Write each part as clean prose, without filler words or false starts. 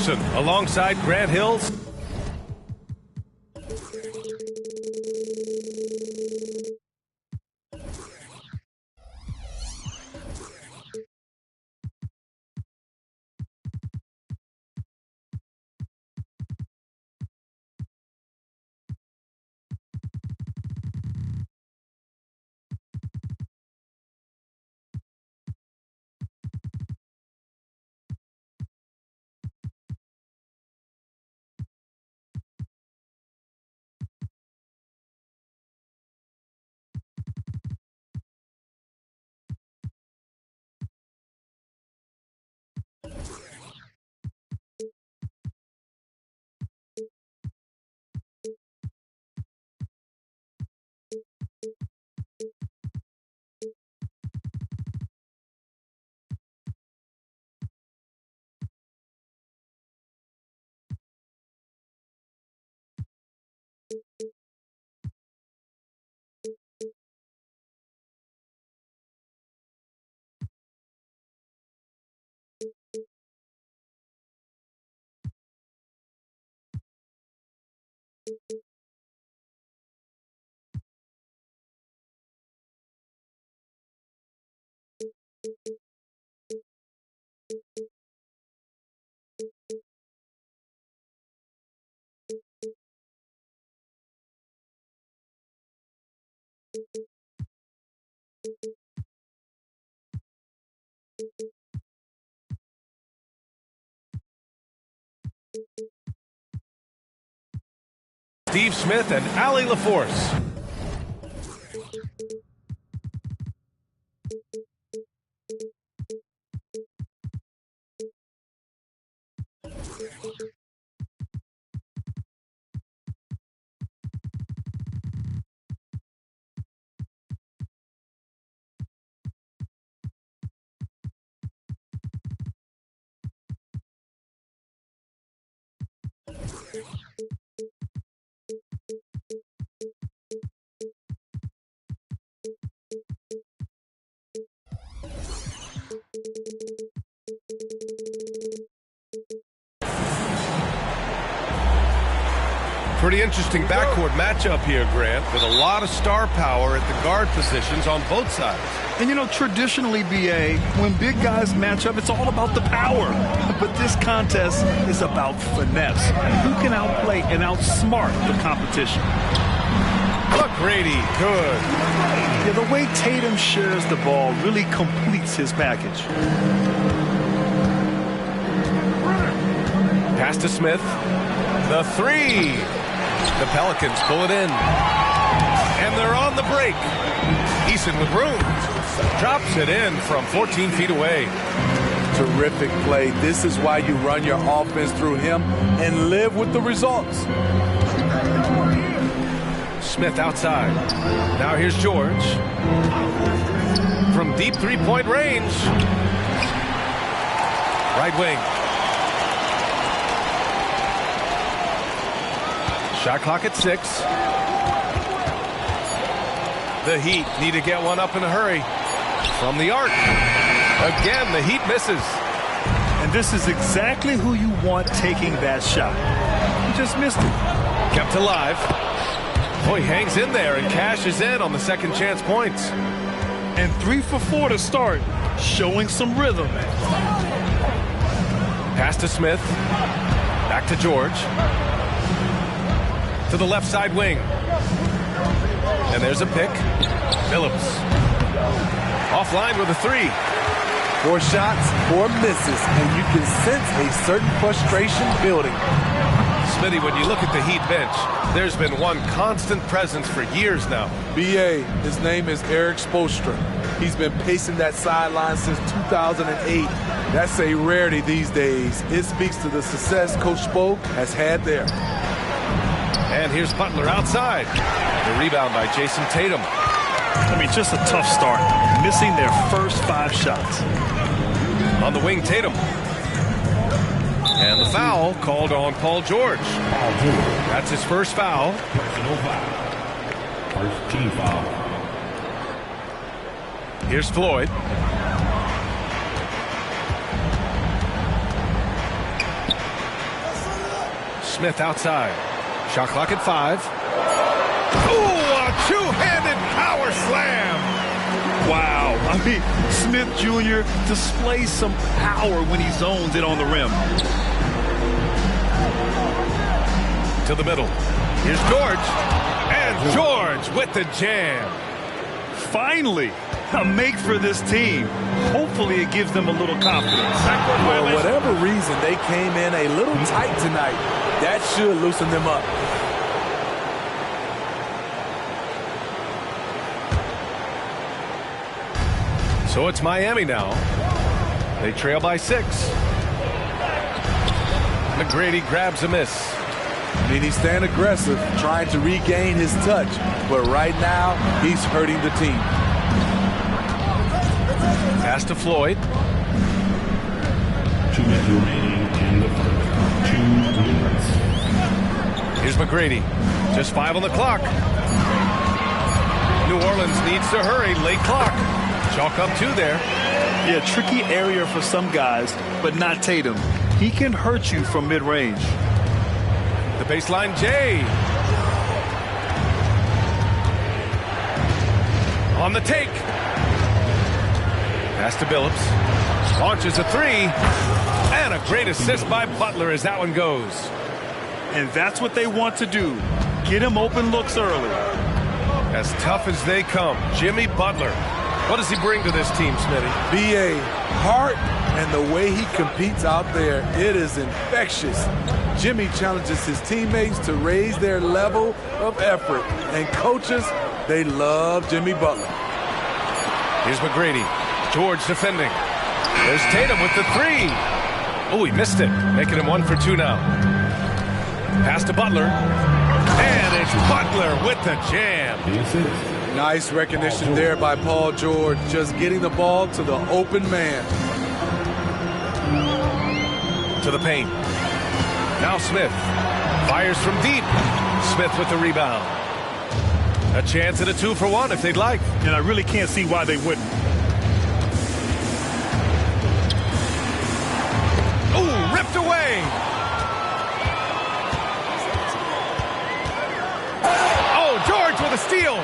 Iverson alongside Grant Hills. Steve Smith and Allie LaForce. Pretty interesting backcourt matchup here, Grant, with a lot of star power at the guard positions on both sides. And, you know, traditionally, B.A., when big guys match up, it's all about the power. But this contest is about finesse. Who can outplay and outsmart the competition? McGrady, good. Yeah, the way Tatum shares the ball really completes his package. Pass to Smith. The three. The Pelicans pull it in. And they're on the break. Eason with room. Drops it in from 14 feet away. Terrific play. This is why you run your offense through him and live with the results. Smith outside. Now here's George. From deep three-point range. Right wing. Shot clock at 6. The Heat need to get one up in a hurry. From the arc. Again, the Heat misses. And this is exactly who you want taking that shot. He just missed it. Kept alive. Boy, hangs in there and cashes in on the second chance points. And 3 for 4 to start, showing some rhythm. Pass to Smith. Back to George. To the left side wing. And there's a pick. Phillips. Offline with a 3. 4 shots, 4 misses, and you can sense a certain frustration building. Smitty, when you look at the Heat bench, there's been one constant presence for years now. B.A., his name is Eric Spoelstra. He's been pacing that sideline since 2008. That's a rarity these days. It speaks to the success Coach Spo has had there. And here's Butler outside. The rebound by Jason Tatum. I mean, just a tough start. Missing their first 5 shots. On the wing, Tatum. And the foul called on Paul George. That's his first foul. Personal foul. First team foul. Here's Floyd. Smith outside. Shot clock at 5. Ooh, a two-handed power slam. Wow. I mean, Smith Jr. displays some power when he zones it on the rim. To the middle. Here's George. And George with the jam. Finally, a make for this team. Hopefully it gives them a little confidence. For whatever reason, they came in a little tight tonight. That should loosen them up. So it's Miami now. They trail by 6. McGrady grabs a miss. I mean, he's staying aggressive, trying to regain his touch. But right now, he's hurting the team. Pass to Floyd. 2 minutes remaining in the first. 2 minutes. Here's McGrady. Just 5 on the clock. New Orleans needs to hurry. Late clock. Chalk up 2 there. Yeah, tricky area for some guys, but not Tatum. He can hurt you from mid-range. The baseline, Jay. On the take. Pass to Billups. Launches a 3. And a great assist by Butler as that one goes. And that's what they want to do. Get him open looks early. As tough as they come, Jimmy Butler. What does he bring to this team, Smitty? B.A. heart and the way he competes out there, it is infectious. Jimmy challenges his teammates to raise their level of effort. And coaches, they love Jimmy Butler. Here's McGrady. George defending. There's Tatum with the 3. Oh, he missed it. Making him 1 for 2 now. Pass to Butler. And it's Butler with the jam. Nice recognition there by Paul George, just getting the ball to the open man. To the paint. Now Smith. Fires from deep. Smith with the rebound. A chance at a 2 for 1 if they'd like. And I really can't see why they wouldn't. Ooh, ripped away. Oh, George with a steal.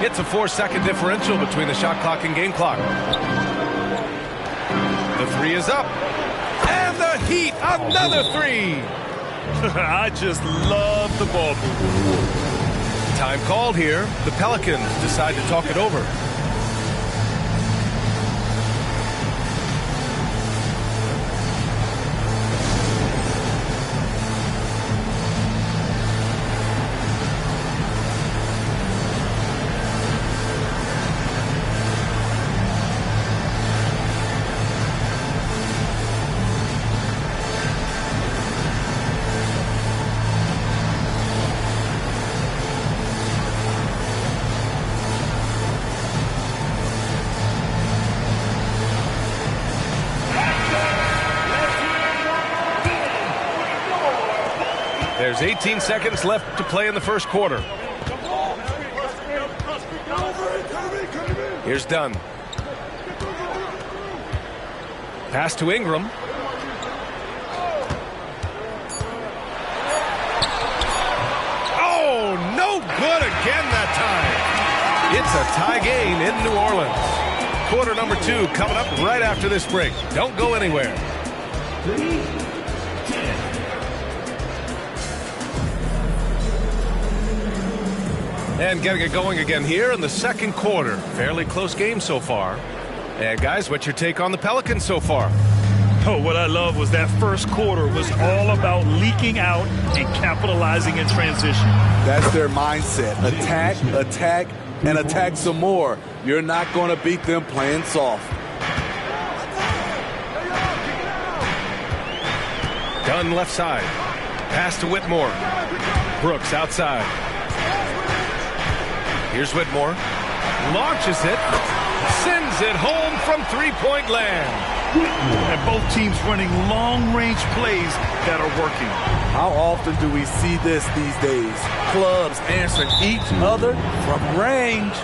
It's a 4-second differential between the shot clock and game clock. The 3 is up. And the Heat, another 3. I just love the ball move. Time called here. The Pelicans decide to talk it over. There's 18 seconds left to play in the first quarter. Here's Dunn. Pass to Ingram. Oh, no good again that time. It's a tie game in New Orleans. Quarter number 2 coming up right after this break. Don't go anywhere. And getting it going again here in the second quarter. Fairly close game so far. And guys, what's your take on the Pelicans so far? Oh, what I love was that first quarter was all about leaking out and capitalizing in transition. That's their mindset. Attack, attack, and attack some more. You're not going to beat them playing soft. Dunn left side. Pass to Whitmore. Brooks outside. Here's Whitmore. Launches it. Sends it home from three-point land. And both teams running long-range plays that are working. How often do we see this these days? Clubs answering each other from range.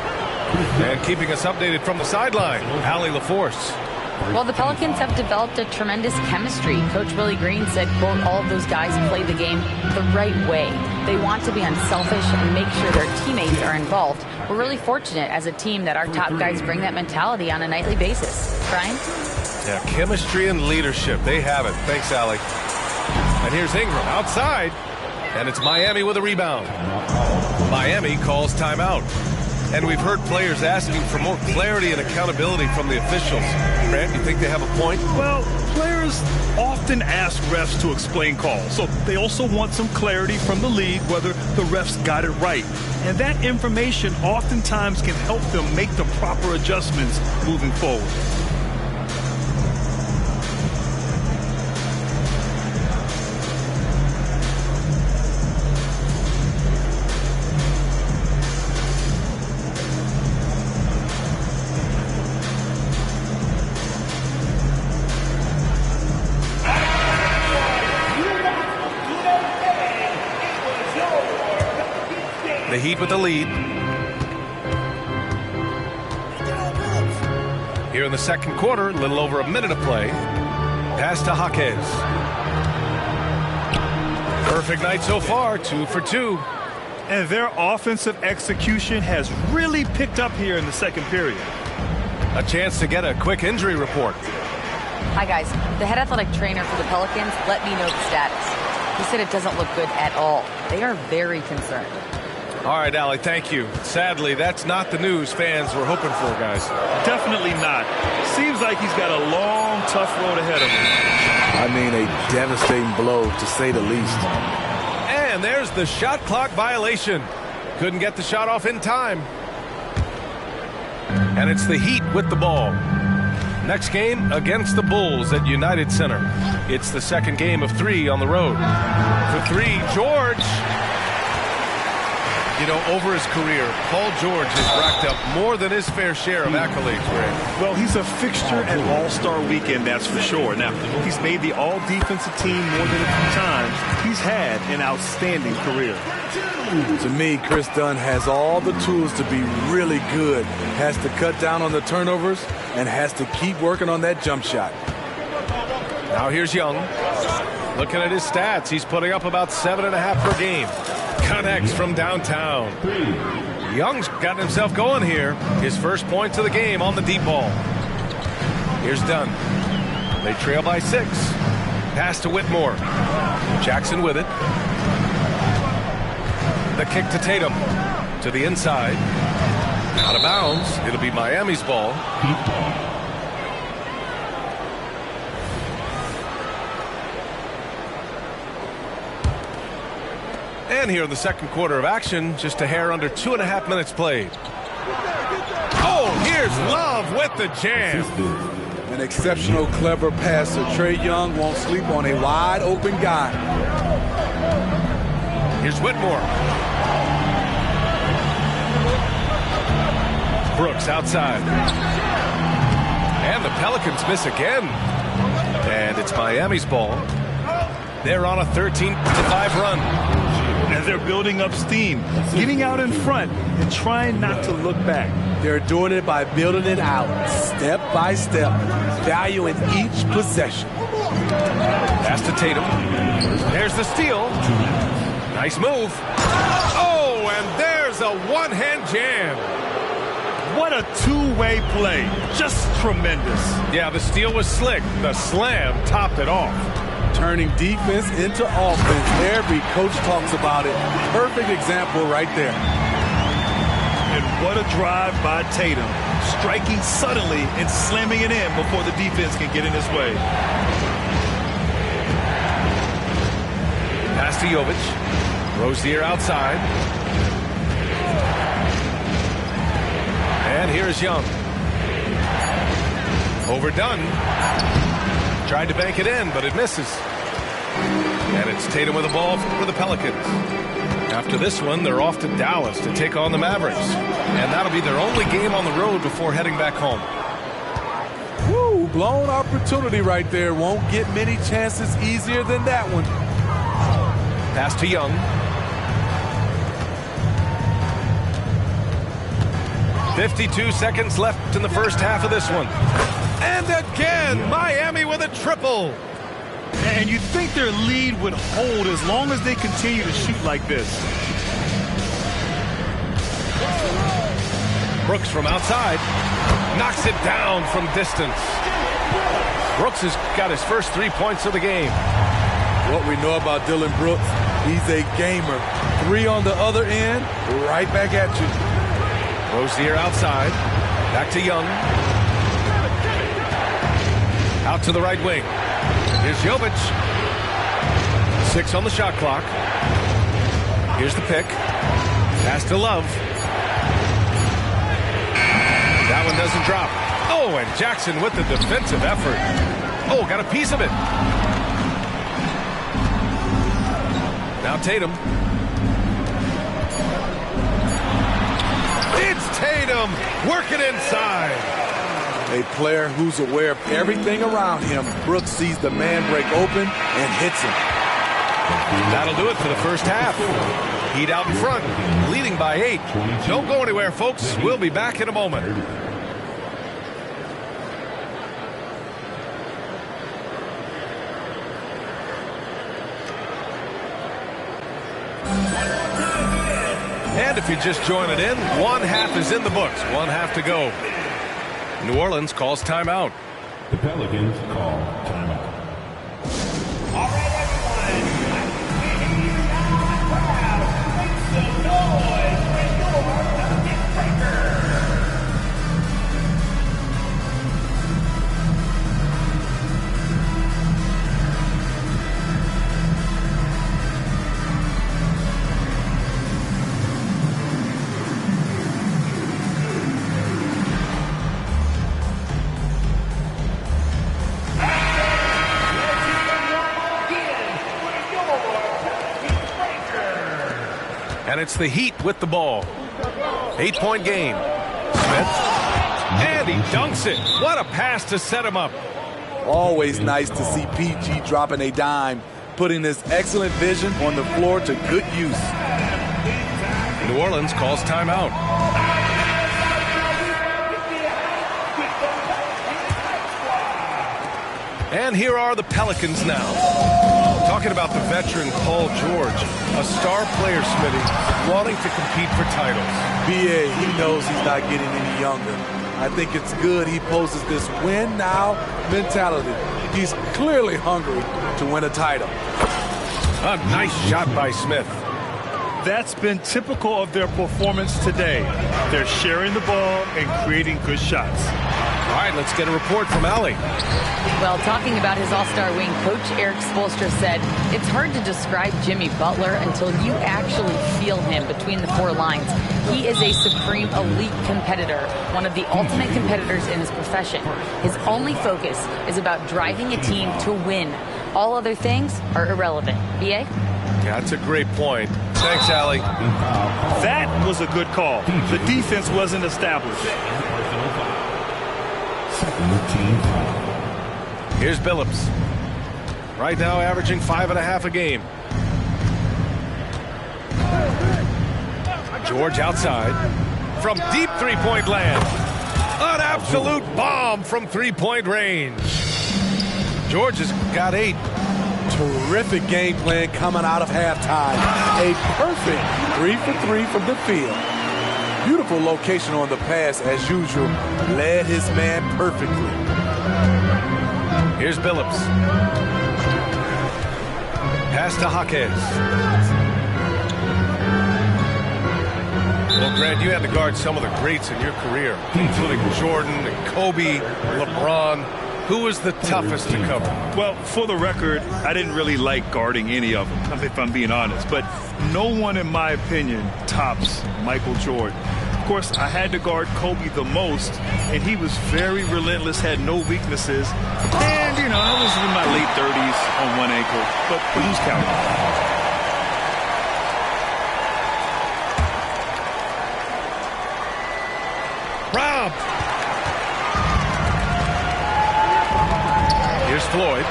And keeping us updated from the sideline, Allie LaForce. Well, the Pelicans have developed a tremendous chemistry. Coach Willie Green said, quote, all of those guys play the game the right way. They want to be unselfish and make sure their teammates are involved. We're really fortunate as a team that our top guys bring that mentality on a nightly basis. Brian? Yeah, chemistry and leadership. They have it. Thanks, Allie. And here's Ingram outside. And it's Miami with a rebound. Miami calls timeout. And we've heard players asking for more clarity and accountability from the officials. Grant, you think they have a point? Well, players often ask refs to explain calls, so they also want some clarity from the league whether the refs got it right. And that information oftentimes can help them make the proper adjustments moving forward. The Heat with the lead. Here in the second quarter, a little over a minute of play. Pass to Jaquez. Perfect night so far, 2 for 2. And their offensive execution has really picked up here in the second period. A chance to get a quick injury report. Hi, guys. The head athletic trainer for the Pelicans let me know the status. He said it doesn't look good at all. They are very concerned. All right, Allie, thank you. Sadly, that's not the news fans were hoping for, guys. Definitely not. Seems like he's got a long, tough road ahead of him. I mean, a devastating blow, to say the least. And there's the shot clock violation. Couldn't get the shot off in time. And it's the Heat with the ball. Next game against the Bulls at United Center. It's the second game of 3 on the road. For 3, George. You know, over his career, Paul George has racked up more than his fair share of accolades, Greg. Well, he's a fixture at All-Star Weekend, that's for sure. Now, he's made the All-Defensive Team more than a few times. He's had an outstanding career. To me, Chris Dunn has all the tools to be really good. Has to cut down on the turnovers and has to keep working on that jump shot. Now here's Young. Looking at his stats, he's putting up about 7.5 per game. Connects from downtown. Young's gotten himself going here. His first points of the game on the deep ball. Here's Dunn. They trail by 6. Pass to Whitmore. Jackson with it. The kick to Tatum. To the inside. Out of bounds. It'll be Miami's ball. And here in the second quarter of action, just a hair under 2.5 minutes played. Oh, here's Love with the jam. An exceptional, clever passer. Trae Young won't sleep on a wide open guy. Here's Whitmore. Brooks outside. And the Pelicans miss again. And it's Miami's ball. They're on a 13-5 run. And they're building up steam, getting out in front and trying not to look back. They're doing it by building it out, step by step, valuing each possession. Pass to Tatum. There's the steal. Nice move. Oh, and there's a one-hand jam. What a two-way play. Just tremendous. Yeah, the steal was slick. The slam topped it off. Turning defense into offense. Every coach talks about it. Perfect example right there. And what a drive by Tatum. Striking suddenly and slamming it in before the defense can get in his way. Pass to Jovic. Rozier outside. And here's Young. Overdone. Tried to bank it in, but it misses. And it's Tatum with the ball for the Pelicans. After this one, they're off to Dallas to take on the Mavericks. And that'll be their only game on the road before heading back home. Woo, blown opportunity right there. Won't get many chances easier than that one. Pass to Young. 52 seconds left in the first half of this one. And again, Miami with a triple. And you think their lead would hold as long as they continue to shoot like this. Brooks from outside knocks it down from distance. Brooks has got his first 3 points of the game. What we know about Dillon Brooks, he's a gamer. 3 on the other end, right back at you. Rozier outside. Back to Young. Out to the right wing. Here's Jovic. 6 on the shot clock. Here's the pick. Pass to Love. That one doesn't drop. Oh, and Jackson with the defensive effort. Oh, got a piece of it. Now Tatum. It's Tatum working inside. A player who's aware of everything around him. Brooks sees the man break open and hits him. That'll do it for the first half. Heat out in front, leading by 8. Don't go anywhere, folks. We'll be back in a moment. And if you just join it in, 1 half is in the books. 1 half to go. New Orleans calls timeout. The Pelicans call timeout. All right, everyone. Make some noise when you're bucket breaker. And it's the Heat with the ball. 8-point game. Smith. And he dunks it. What a pass to set him up. Always nice to see PG dropping a dime, putting his excellent vision on the floor to good use. New Orleans calls timeout. And here are the Pelicans now. Talking about the veteran Paul George, a star player, Smitty, wanting to compete for titles. BA, he knows he's not getting any younger. I think it's good he poses this win now mentality. He's clearly hungry to win a title. A nice shot by Smith. That's been typical of their performance today. They're sharing the ball and creating good shots. All right, let's get a report from Allie. Well, talking about his all-star wing, Coach Eric Spoelstra said, it's hard to describe Jimmy Butler until you actually feel him between the 4 lines. He is a supreme elite competitor, one of the ultimate competitors in his profession. His only focus is about driving a team to win. All other things are irrelevant. B.A.? Yeah, that's a great point. Thanks, Allie. That was a good call. The defense wasn't established. Here's Billups. Right now averaging 5.5 a game. George outside. From deep 3-point land. An absolute bomb from 3-point range. George has got 8. Terrific game plan coming out of halftime. A perfect 3 for 3 from the field. Beautiful location on the pass as usual. Led his man perfectly. Here's Billups. Pass to Jaquez. Well, Grant, you had to guard some of the greats in your career, including Jordan and Kobe, LeBron. Who was the toughest to cover? Well, for the record, I didn't really like guarding any of them, if I'm being honest. But no one, in my opinion, tops Michael Jordan. Of course, I had to guard Kobe the most, and he was very relentless, had no weaknesses. And, you know, I was in my late 30s on one ankle, but who's counting? Rob. Here's Floyd.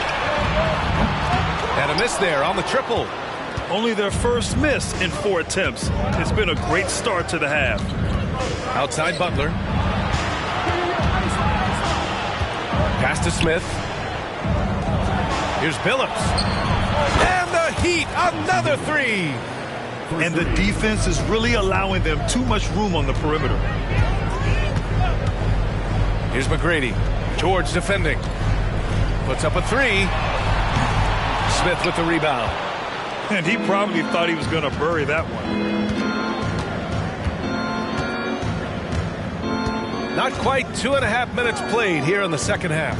And a miss there on the triple. Only their first miss in 4 attempts. It's been a great start to the half. Outside Butler. Pass to Smith. Here's Billups. And the Heat, another three. And the defense is really allowing them too much room on the perimeter. Here's McGrady. George defending. Puts up a three. Smith with the rebound. And he probably thought he was going to bury that one. Not quite 2.5 minutes played here in the second half.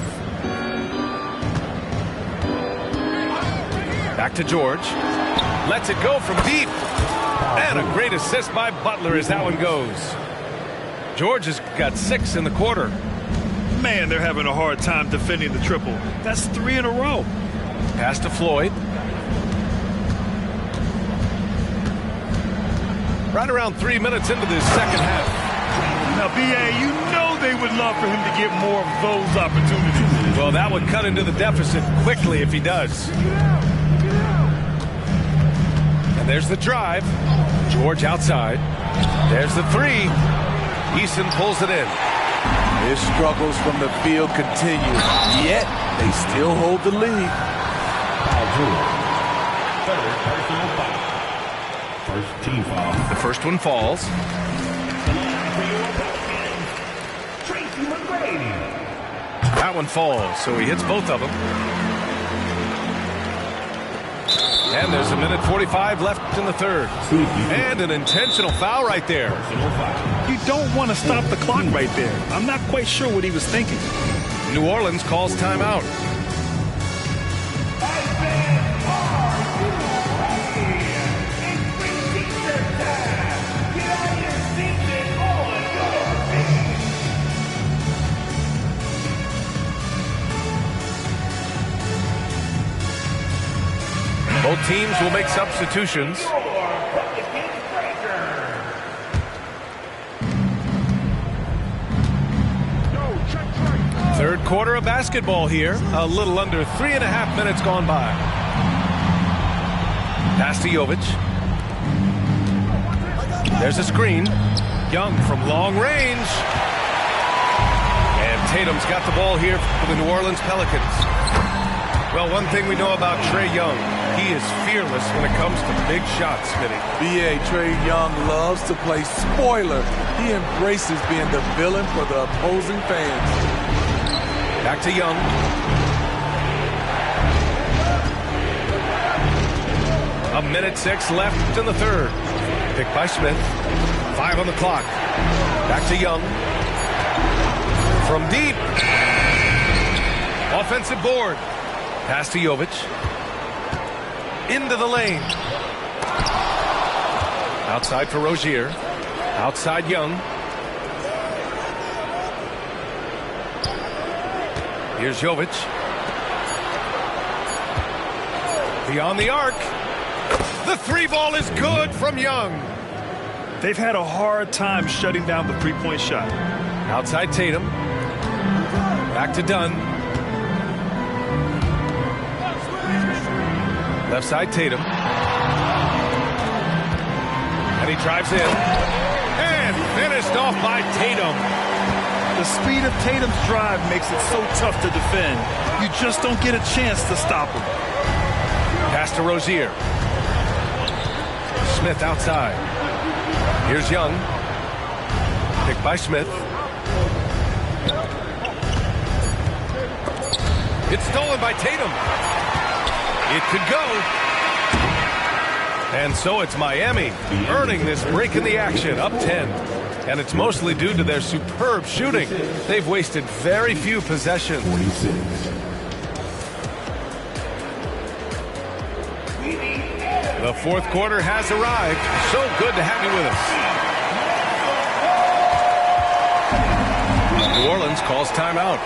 Back to George. Lets it go from deep. And a great assist by Butler as that one goes. George has got 6 in the quarter. Man, they're having a hard time defending the triple. That's 3 in a row. Pass to Floyd. Right around 3 minutes into this second half. Now, B.A., you know they would love for him to get more of those opportunities. Well, that would cut into the deficit quickly if he does. And there's the drive. George outside. There's the three. Eason pulls it in. His struggles from the field continue, yet they still hold the lead. Third personal foul. First team foul. The first one falls. Tracy McGrady. That one falls, so he hits both of them. And there's 1:45 left in the third. And an intentional foul right there. You don't want to stop the clock right there. I'm not quite sure what he was thinking. New Orleans calls timeout. Both teams will make substitutions. Third quarter of basketball here. A little under 3.5 minutes gone by. Pass to Jovic. There's a screen. Young from long range. And Tatum's got the ball here for the New Orleans Pelicans. Well, one thing we know about Trae Young, he is fearless when it comes to big shots, Smitty. B.A. Trae Young loves to play spoiler. He embraces being the villain for the opposing fans. Back to Young. A minute 6 left in the third. Picked by Smith. 5 on the clock. Back to Young. From deep. Offensive board. Pass to Jovic. Into the lane. Outside for Rozier. Outside Young. Here's Jovic. Beyond the arc. The three ball is good from Young. They've had a hard time shutting down the three-point shot. Outside Tatum. Back to Dunn. Left side Tatum. And he drives in. And finished off by Tatum. The speed of Tatum's drive makes it so tough to defend. You just don't get a chance to stop him. Pass to Rozier. Smith outside. Here's Young. Picked by Smith. It's stolen by Tatum. It could go. And so it's Miami earning this break in the action, up 10. And it's mostly due to their superb shooting. They've wasted very few possessions. 46. The fourth quarter has arrived. So good to have you with us. New Orleans calls timeout.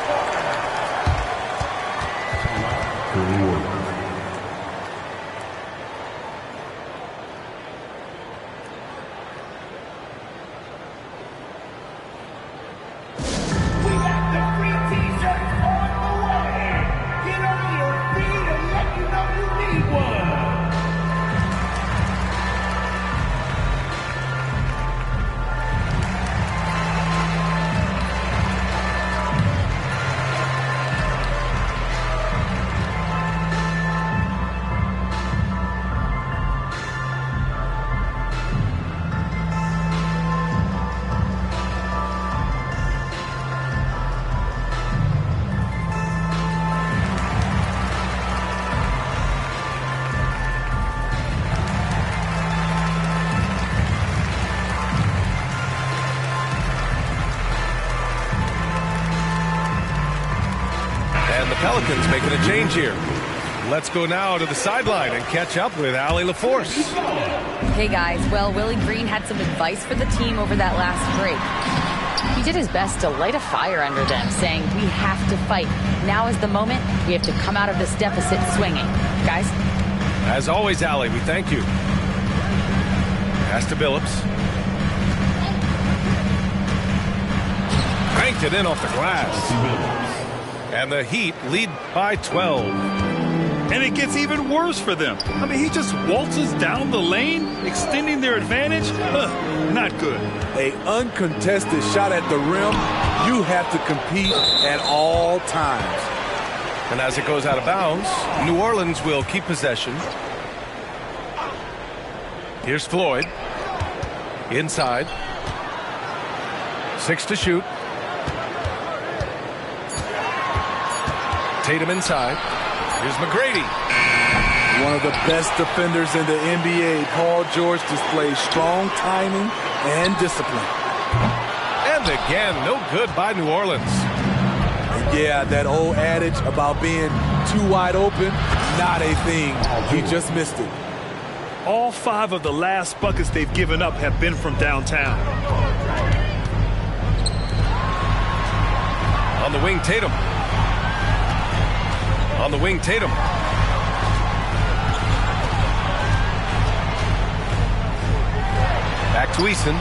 Pelicans making a change here. Let's go now to the sideline and catch up with Allie LaForce. Hey guys, well, Willie Green had some advice for the team over that last break. He did his best to light a fire under them, saying we have to fight. Now is the moment. We have to come out of this deficit swinging. Guys? As always, Allie, we thank you. Pass to Billups. Cranked it in off the glass. And the Heat lead by 12. And it gets even worse for them. I mean, he just waltzes down the lane, extending their advantage. Not good. An uncontested shot at the rim, you have to compete at all times. And as it goes out of bounds, New Orleans will keep possession. Here's Floyd. Inside. 6 to shoot. Tatum inside. Here's McGrady. One of the best defenders in the NBA, Paul George displays strong timing and discipline. And again, no good by New Orleans. Yeah, that old adage about being too wide open, not a thing. He just missed it. All 5 of the last buckets they've given up have been from downtown. On the wing, Tatum. On the wing, Tatum. Back to Eason.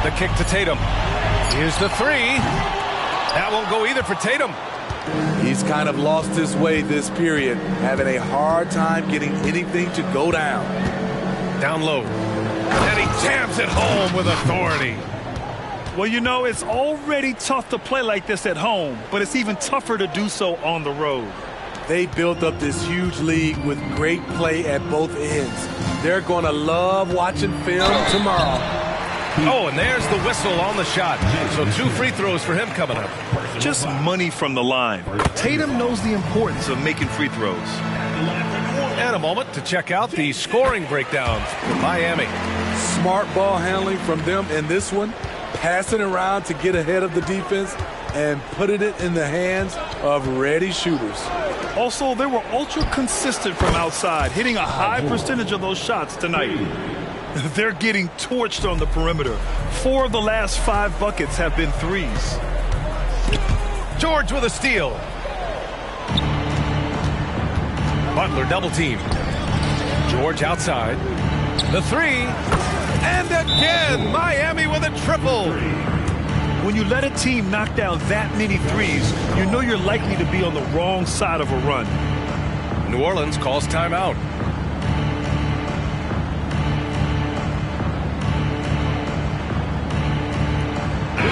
The kick to Tatum. Here's the 3. That won't go either for Tatum. He's kind of lost his way this period, having a hard time getting anything to go down. Down low. And he jams it home with authority. Well, you know, it's already tough to play like this at home, but it's even tougher to do so on the road. They built up this huge league with great play at both ends. They're going to love watching film tomorrow. Oh, and there's the whistle on the shot. So 2 free throws for him coming up. Just money from the line. Tatum knows the importance of making free throws. And a moment to check out the scoring breakdowns for Miami. Smart ball handling from them in this one. Passing around to get ahead of the defense and putting it in the hands of ready shooters. Also, they were ultra consistent from outside, hitting a high percentage of those shots tonight. They're getting torched on the perimeter. 4 of the last 5 buckets have been threes. George with a steal. Butler double team. George outside. The 3. And again, Miami with a triple. When you let a team knock down that many threes, you know you're likely to be on the wrong side of a run. New Orleans calls timeout.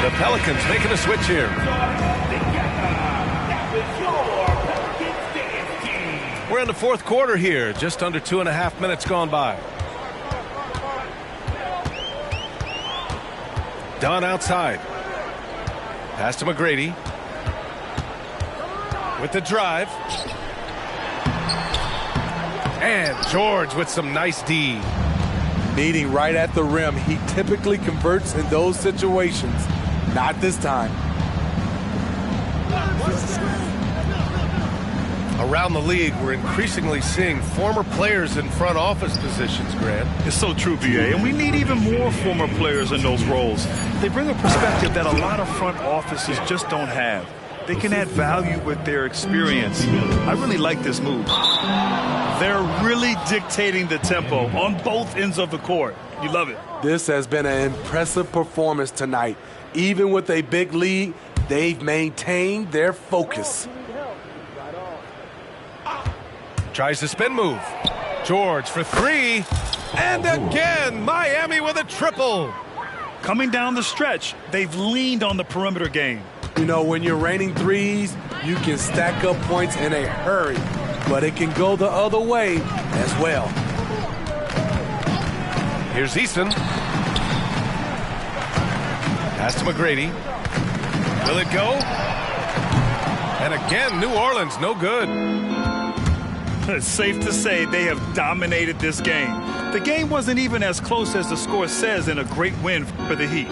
The Pelicans making a switch here. We're in the 4th quarter here, just under 2.5 minutes gone by. Dunn outside. Pass to McGrady. With the drive. And George with some nice D. Meeting right at the rim. He typically converts in those situations. Not this time. Around the league, we're increasingly seeing former players in front office positions, Grant. It's so true, BA, and we need even more former players in those roles. They bring a perspective that a lot of front offices just don't have. They can add value with their experience. I really like this move. They're really dictating the tempo on both ends of the court. You love it. This has been an impressive performance tonight. Even with a big lead, they've maintained their focus. Tries the spin move. George for 3. And again, Miami with a triple. Coming down the stretch, they've leaned on the perimeter game. You know, when you're raining threes, you can stack up points in a hurry, but it can go the other way as well. Here's Eason. Pass to McGrady. Will it go? And again, New Orleans, no good. It's safe to say they have dominated this game. The game wasn't even as close as the score says in a great win for the Heat.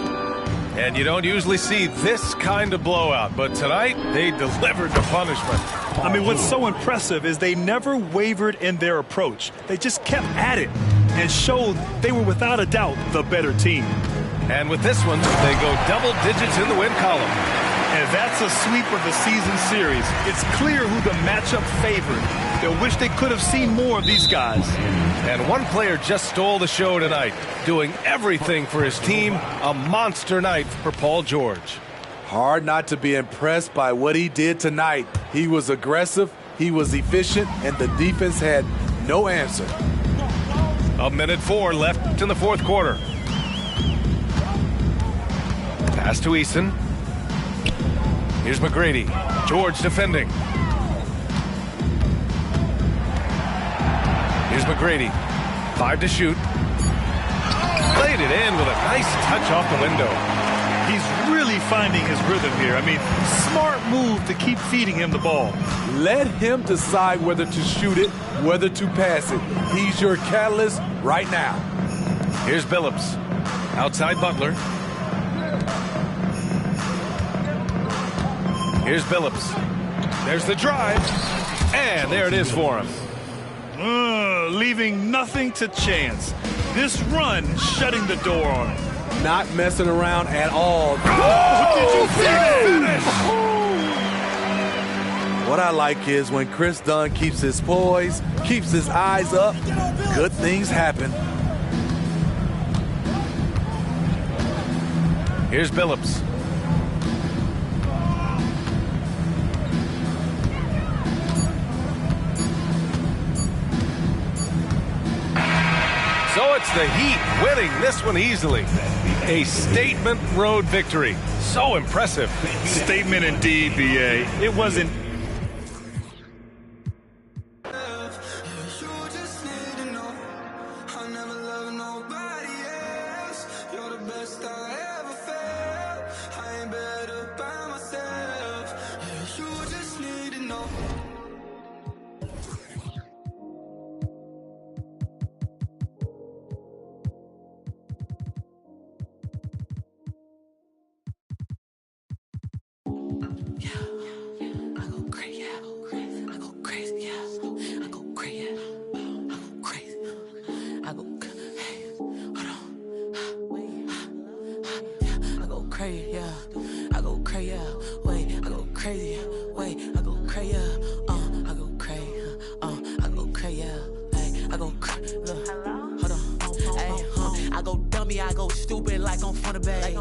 And you don't usually see this kind of blowout, but tonight they delivered the punishment. I mean, what's so impressive is they never wavered in their approach. They just kept at it and showed they were without a doubt the better team. And with this one, they go double digits in the win column. And that's a sweep of the season series. It's clear who the matchup favored. They'll wish they could have seen more of these guys. And one player just stole the show tonight, doing everything for his team. A monster night for Paul George. Hard not to be impressed by what he did tonight. He was aggressive, he was efficient, and the defense had no answer. 1:04 left in the fourth quarter. Pass to Eason. Here's McGrady. George defending. Here's McGrady. 5 to shoot. Played it in with a nice touch off the window. He's really finding his rhythm here. I mean, smart move to keep feeding him the ball. Let him decide whether to shoot it, whether to pass it. He's your catalyst right now. Here's Billups. Outside Butler. Here's Billups. There's the drive. And there it is for him. Leaving nothing to chance. This run shutting the door on him. Not messing around at all. Oh, did you see that? What I like is when Chris Dunn keeps his poise, keeps his eyes up, good things happen. Here's Billups. So it's the Heat winning this one easily. A statement road victory. So impressive. Statement indeed, B.A. It wasn't. I go stupid like I'm from the bay.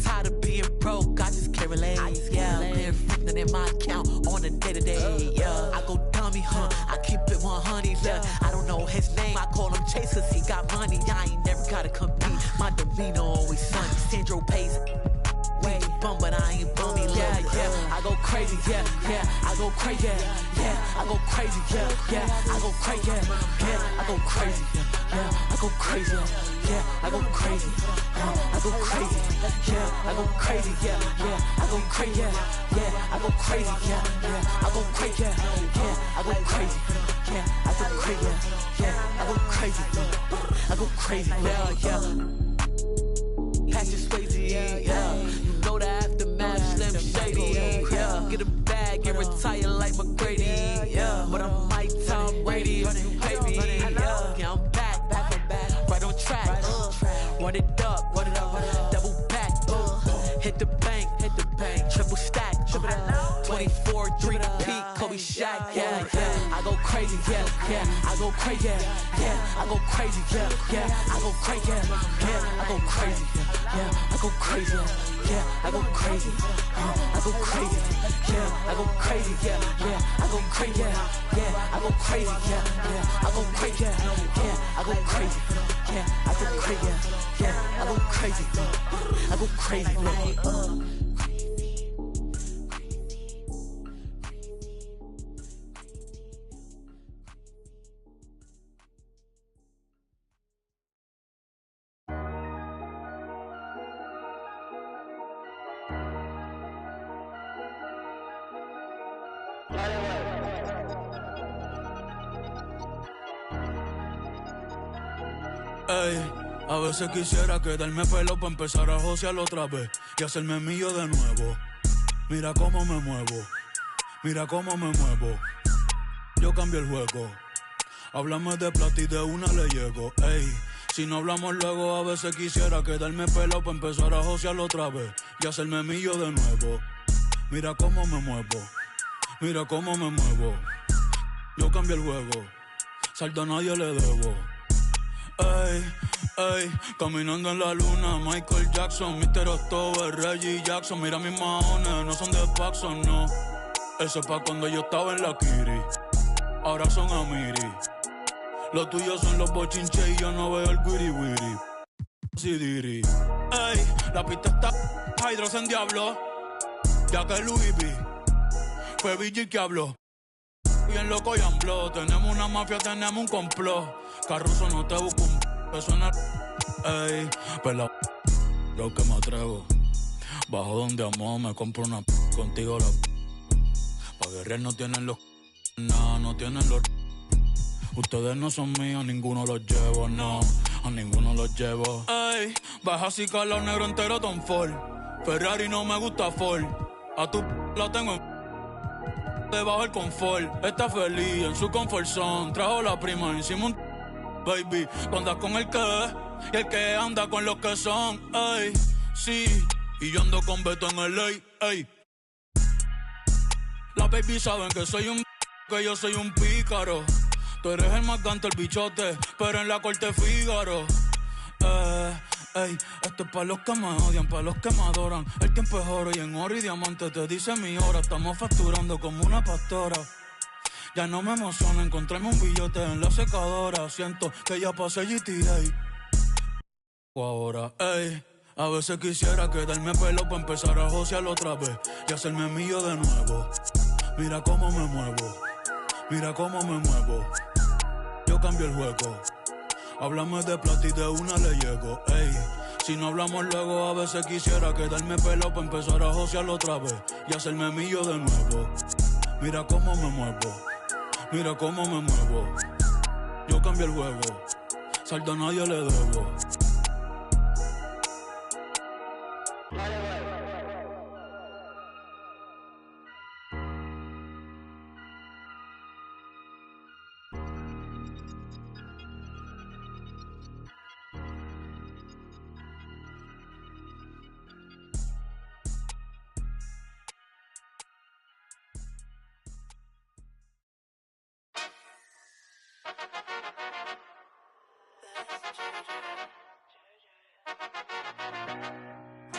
Tired of being broke, I just can't relate. Yeah, been freaking in my account on a day-to-day. Yeah, I go dummy, I keep it 100. Yeah, I don't know his name, I call him Chase 'cause he got money. I ain't never gotta compete. My demeanor always sunny. Sandro pays. Wait, bum, but I ain't bummy. Yeah, yeah, I go crazy. Yeah, yeah, I go crazy. Yeah, I go crazy. Yeah, yeah, I go crazy. Yeah, I go crazy. Yeah, I go crazy. Yeah, I go crazy. I go crazy. Yeah, I go crazy. Yeah, yeah, I go crazy. Yeah, I go crazy. Yeah, yeah, I go crazy. Yeah, I go crazy. Yeah, I go crazy. Yeah, I go crazy. I go crazy. Yeah, yeah. Patrick Swayze. Yeah, you know the aftermath, Slim Shady. Yeah, get a bag and retire like McGrady. Yeah, but I'm Mike Tom Brady, baby. Yeah, I'm back, right on track. Run it up, double back. Hit the bank, triple stack. 24, 3-peat, Kobe Shaq. Yeah, yeah, I go crazy. Yeah, yeah, I go crazy. Yeah, I go crazy. Yeah, yeah, I go crazy. Yeah, I go crazy. Yeah, I go crazy. Yeah, I go crazy. I go crazy. Yeah, I go crazy. Yeah, yeah, I go crazy. Yeah, I go crazy. Yeah, yeah, I go crazy. Yeah, I go crazy. Yeah, I go crazy. Yeah, I go crazy. I go crazy. A veces quisiera quedarme pelo para empezar a josear otra vez y hacerme mío de nuevo. Mira cómo me muevo, mira cómo me muevo. Yo cambio el juego. Háblame de plata y de una le llego. Ey, si no hablamos luego, a veces quisiera quedarme pelado para empezar a josearlo otra vez y hacerme mío de nuevo. Mira cómo me muevo, mira cómo me muevo. Yo cambio el juego, saldo a nadie le debo. Ey, ey, caminando en la luna, Michael Jackson, Mr. October, Reggie Jackson. Mira mis maones, no son de Paxson, no. Eso es pa' cuando yo estaba en la Kiri, ahora son Amiri. Los tuyos son los bochinches y yo no veo el wiri wiri. Sidiri. Ey, la pista está Hydros en Diablo, ya que Louis V fue BG que habló. Bien loco y ambló. Tenemos una mafia, tenemos un complot. Carruso no te busco un eso en el... Ey, pero lo que me atrevo. Bajo donde amo, me compro una contigo la... Pa' guerrear no tienen los... Nah, no tienen los... Ustedes no son míos, ninguno los llevo, no. A ninguno los llevo. Ey, baja así calor negro entero Tom Ford. Ferrari no me gusta Ford. A tu la tengo en... Debajo el confort, está feliz en su comfort zone. Trajo la prima encima un baby. Tú andas con el que y el que anda con los que son. Ey, sí, y yo ando con Beto en el ey. Las baby saben que soy un que yo soy un pícaro. Tú eres el más ganto, el bichote, pero en la corte Fígaro. Ey, esto es pa' los que me odian, pa' los que me adoran. El tiempo es oro y en oro y diamante te dice mi hora. Estamos facturando como una pastora. Ya no me emociona encontrarme un billete en la secadora. Siento que ya pasé GTA. Ahora, ey, a veces quisiera quedarme pelo para empezar a josearlo otra vez y hacerme mío de nuevo. Mira cómo me muevo, mira cómo me muevo. Yo cambio el juego. Háblame de plata y de una le llego, ey. Si no hablamos luego, a veces quisiera quedarme pelado para empezar a josearlo otra vez y hacerme mío de nuevo. Mira cómo me muevo, mira cómo me muevo. Yo cambio el juego, saldo a nadie le debo.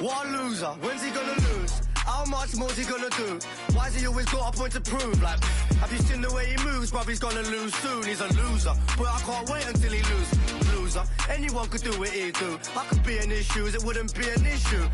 What a loser, when's he gonna lose? How much more's he gonna do? Why's he always got a point to prove? Like, have you seen the way he moves? Bruv, he's gonna lose soon, he's a loser. But I can't wait until he loses. Loser, anyone could do what he do. I could be in his shoes, it wouldn't be an issue.